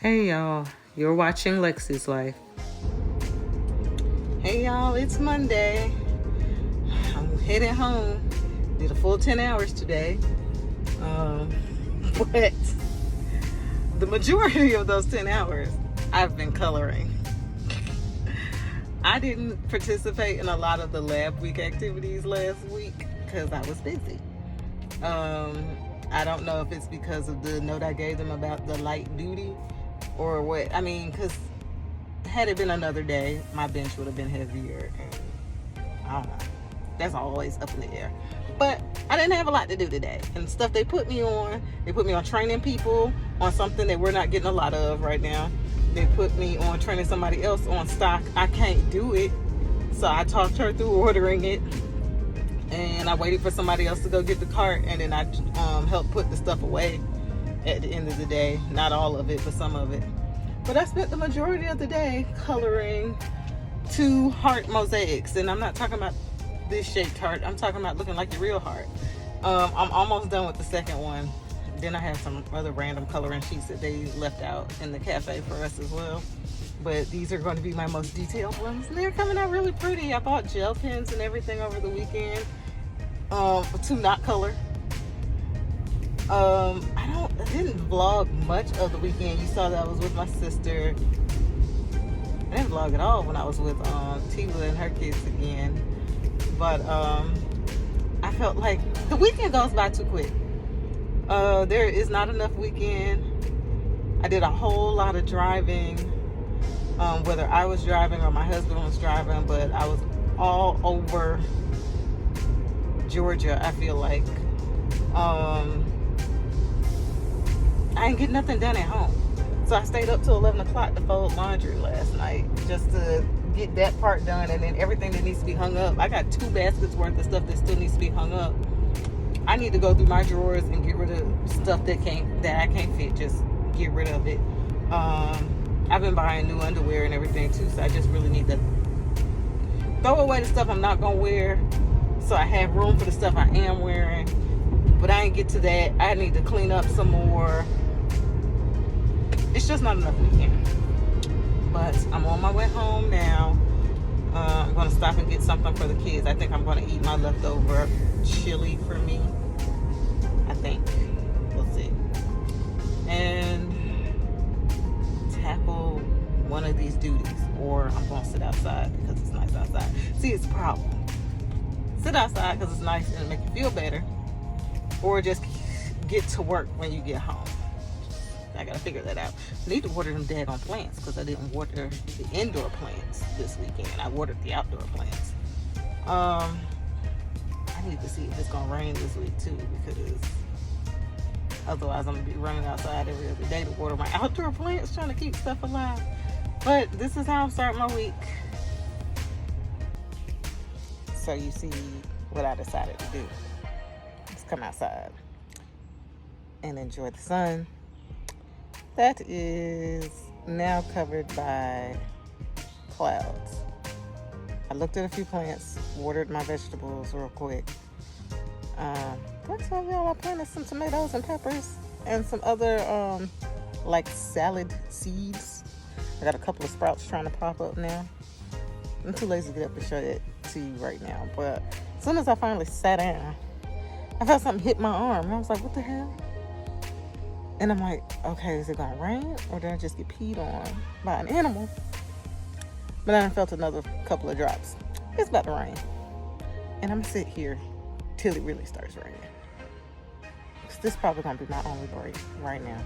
Hey y'all, you're watching Lexy's Life. Hey y'all, it's Monday. I'm heading home. Did a full 10 hours today. But the majority of those 10 hours, I've been coloring. I didn't participate in a lot of the lab week activities last week because I was busy. I don't know if it's because of the note I gave them about the light duty or what. I mean, because had it been another day, my bench would have been heavier. And I don't know. That's always up in the air. But I didn't have a lot to do today. And the stuff they put me on training people on something that we're not getting a lot of right now. They put me on training somebody else on stock. I can't do it. So I talked her through ordering it. And I waited for somebody else to go get the cart. And then I helped put the stuff away at the end of the day. Not all of it, but some of it. But I spent the majority of the day coloring 2 heart mosaics. And I'm not talking about this shaped heart. I'm talking about looking like the real heart. I'm almost done with the second one. Then I have some other random coloring sheets that they left out in the cafe for us as well. But these are going to be my most detailed ones. And they're coming out really pretty. I bought gel pens and everything over the weekend. To not color. I didn't vlog much of the weekend. You saw that I was with my sister. I didn't vlog at all when I was with Tiva and her kids again. But I felt like the weekend goes by too quick. There is not enough weekend. I did a whole lot of driving, whether I was driving or my husband was driving, but I was all over Georgia, I feel like. I didn't get nothing done at home. So I stayed up till 11 o'clock to fold laundry last night just to get that part done, and then everything that needs to be hung up. I got 2 baskets worth of stuff that still needs to be hung up. I need to go through my drawers and get rid of stuff that I can't fit. Just get rid of it. I've been buying new underwear and everything too, so I just really need to throw away the stuff I'm not gonna wear, so I have room for the stuff I am wearing. But I ain't get to that. I need to clean up some more. It's just not enough weekend. But I'm on my way home now. I'm going to stop and get something for the kids. I think I'm going to eat my leftover chili for me. I think. We'll see. And tackle one of these duties. Or I'm going to sit outside because it's nice outside. See, it's a problem. Sit outside because it's nice and it'll make you feel better. Or just get to work when you get home. I gotta figure that out. I need to water them daggone plants because I didn't water the indoor plants this weekend. I watered the outdoor plants. I need to see if it's gonna rain this week too, because otherwise I'm gonna be running outside every other day to water my outdoor plants, trying to keep stuff alive. But this is how I'm starting my week. So you see what I decided to do. Just come outside and enjoy the sun. That is now covered by clouds. I looked at a feu plants, watered my vegetables real quick. That's how y'all, I planted some tomatoes and peppers and some other like salad seeds. I got a couple of sprouts trying to pop up now. I'm too lazy to get up and show it to you right now. But as soon as I finally sat down, I felt something hit my arm. And I was like, what the hell? And I'm like, okay, is it gonna rain or did I just get peed on by an animal? But then I felt another couple of drops. It's about to rain. And I'm gonna sit here till it really starts raining. Because this is probably gonna be my only break right now.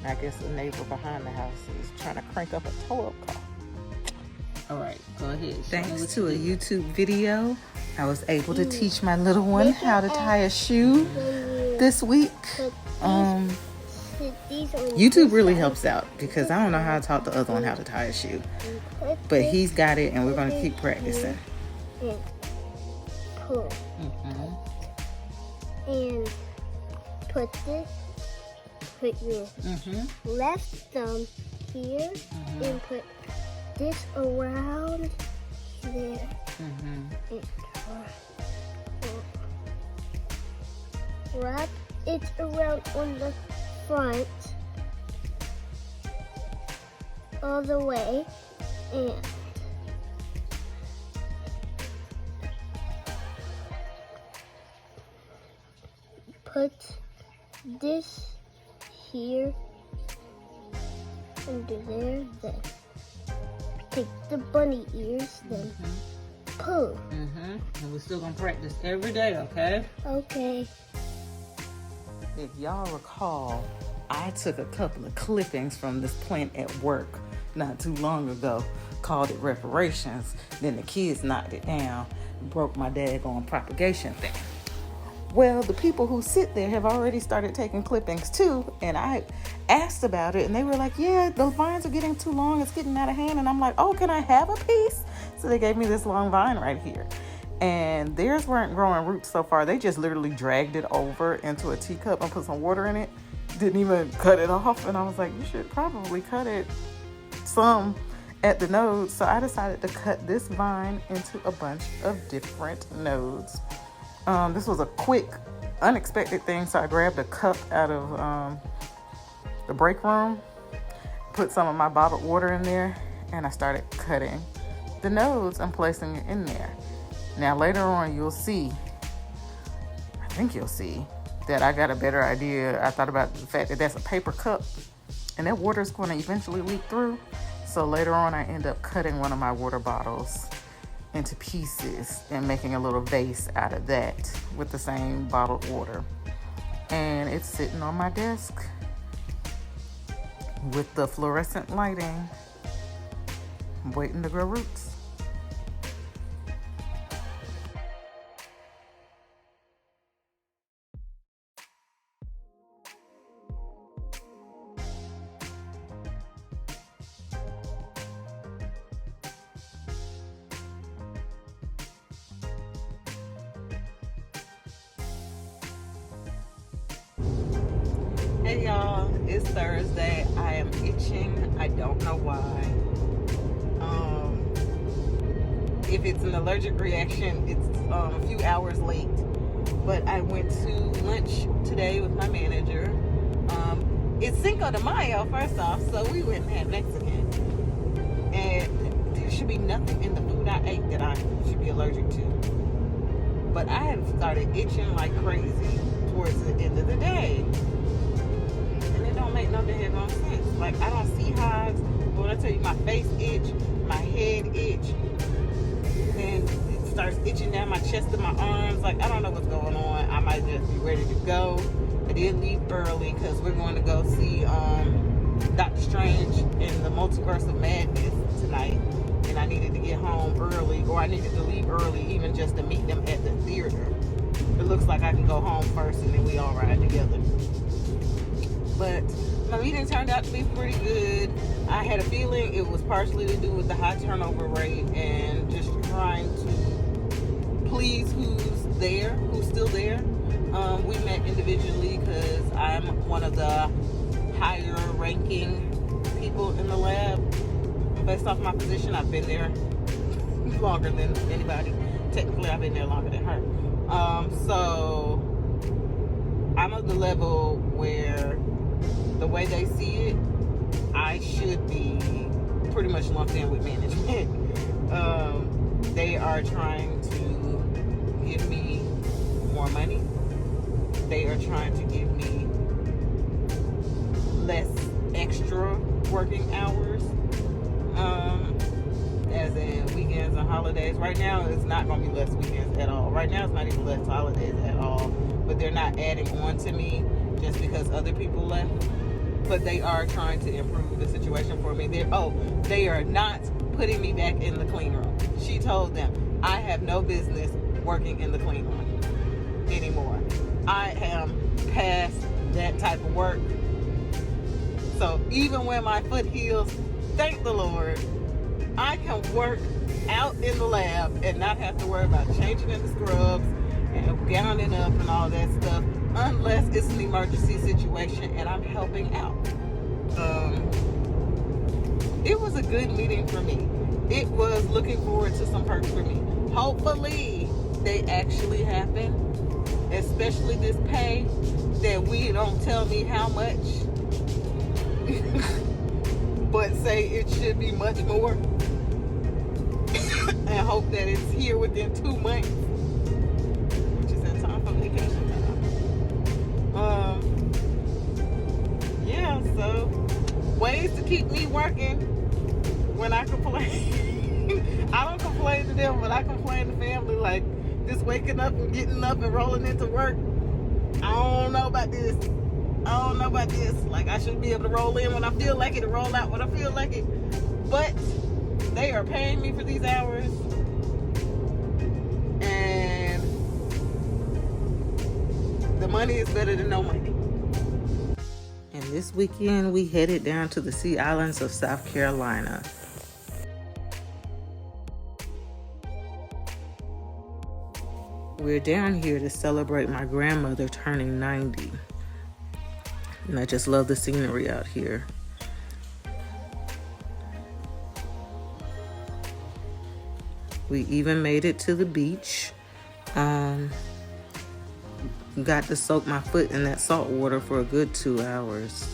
And I guess the neighbor behind the house is trying to crank up a tow-up car. All right, go ahead. Thanks to a YouTube video, I was able to teach my little one how to tie a shoe this week. YouTube really helps out because I don't know how I taught the other one how to tie a shoe, but he's got it and we're going to keep practicing. And pull. And put your left thumb here and put this around there. And wrap it around on the front all the way and put this here under there, then take the bunny ears, then pull. And we're still gonna practice every day, okay? Okay. If y'all recall, I took a couple of clippings from this plant at work not too long ago, called it reparations. Then the kids knocked it down, broke my daggone propagation thing. Well, the people who sit there have already started taking clippings too, and I asked about it, and they were like, yeah, the vines are getting too long, it's getting out of hand. And I'm like, oh, can I have a piece? So they gave me this long vine right here. And theirs weren't growing roots so far. They just literally dragged it over into a teacup and put some water in it. Didn't even cut it off. And I was like, you should probably cut it some at the nodes. So I decided to cut this vine into a bunch of different nodes. This was a quick, unexpected thing. So I grabbed a cup out of the break room, put some of my bottled water in there, and I started cutting the nodes and placing it in there. Now later on you'll see, I think you'll see, that I got a better idea. I thought about the fact that that's a paper cup and that water is going to eventually leak through. So later on I end up cutting one of my water bottles into pieces and making a little vase out of that with the same bottled water. And it's sitting on my desk with the fluorescent lighting, waiting to grow roots. Hey y'all, it's Thursday. I am itching. I don't know why. If it's an allergic reaction, it's a few hours late. But I went to lunch today with my manager. It's Cinco de Mayo, first off, so we went and had Mexican. And there should be nothing in the food I ate that I should be allergic to. But I have started itching like crazy towards the end of the day. Don't make no damn sense. Like, I don't see hives, but when I tell you my face itch, my head itch, then it starts itching down my chest and my arms. Like, I don't know what's going on. I might just be ready to go. I did leave early because we're going to go see Doctor Strange in the Multiverse of Madness tonight, and I needed to get home early, or I needed to leave early even just to meet them at the theater. It looks like I can go home first and then we all ride together. But my meeting turned out to be pretty good. I had a feeling it was partially to do with the high turnover rate and just trying to please who's still there. We met individually because I'm one of the higher ranking people in the lab. Based off my position, I've been there longer than anybody. Technically, I've been there longer than her. So I'm at the level where the way they see it, I should be pretty much lumped in with management. They are trying to give me more money. They are trying to give me less extra working hours, as in weekends and holidays. Right now, it's not going to be less weekends at all. Right now, it's not even less holidays at all. But they're not adding on to me just because other people left. But they are trying to improve the situation for me. They are not putting me back in the clean room. She told them, I have no business working in the clean room anymore. I am past that type of work. So even when my foot heals, thank the Lord, I can work out in the lab and not have to worry about changing into scrubs and gowning up and all that stuff, unless it's an emergency situation and I'm helping out. It was a good meeting for me. It was looking forward to some perks for me. Hopefully they actually happen, especially this pay that we don't tell me how much. But say it should be much more and hope that it's here within 2 months, which is in time for vacation time. Yeah, so ways to keep me working when I complain. I don't complain to them, but I complain to family, like just waking up and getting up and rolling into work. I don't know about this. I don't know about this. Like, I should be able to roll in when I feel like it and roll out when I feel like it. But they are paying me for these hours. And the money is better than no money. And this weekend, we headed down to the Sea Islands of South Carolina. We're down here to celebrate my grandmother turning 90. And I just love the scenery out here. We even made it to the beach. Got to soak my foot in that salt water for a good 2 hours.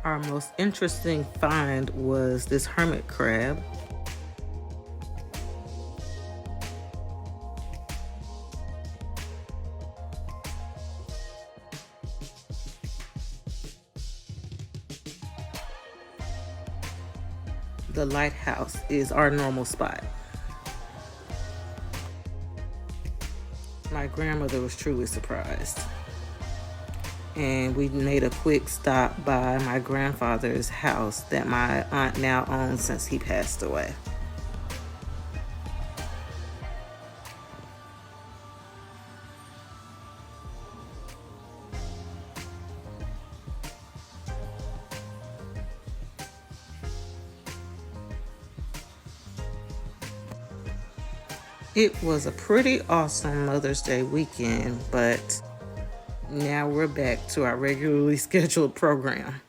Our most interesting find was this hermit crab. The lighthouse is our normal spot. My grandmother was truly surprised. And we made a quick stop by my grandfather's house that my aunt now owns since he passed away. It was a pretty awesome Mother's Day weekend, but now we're back to our regularly scheduled program.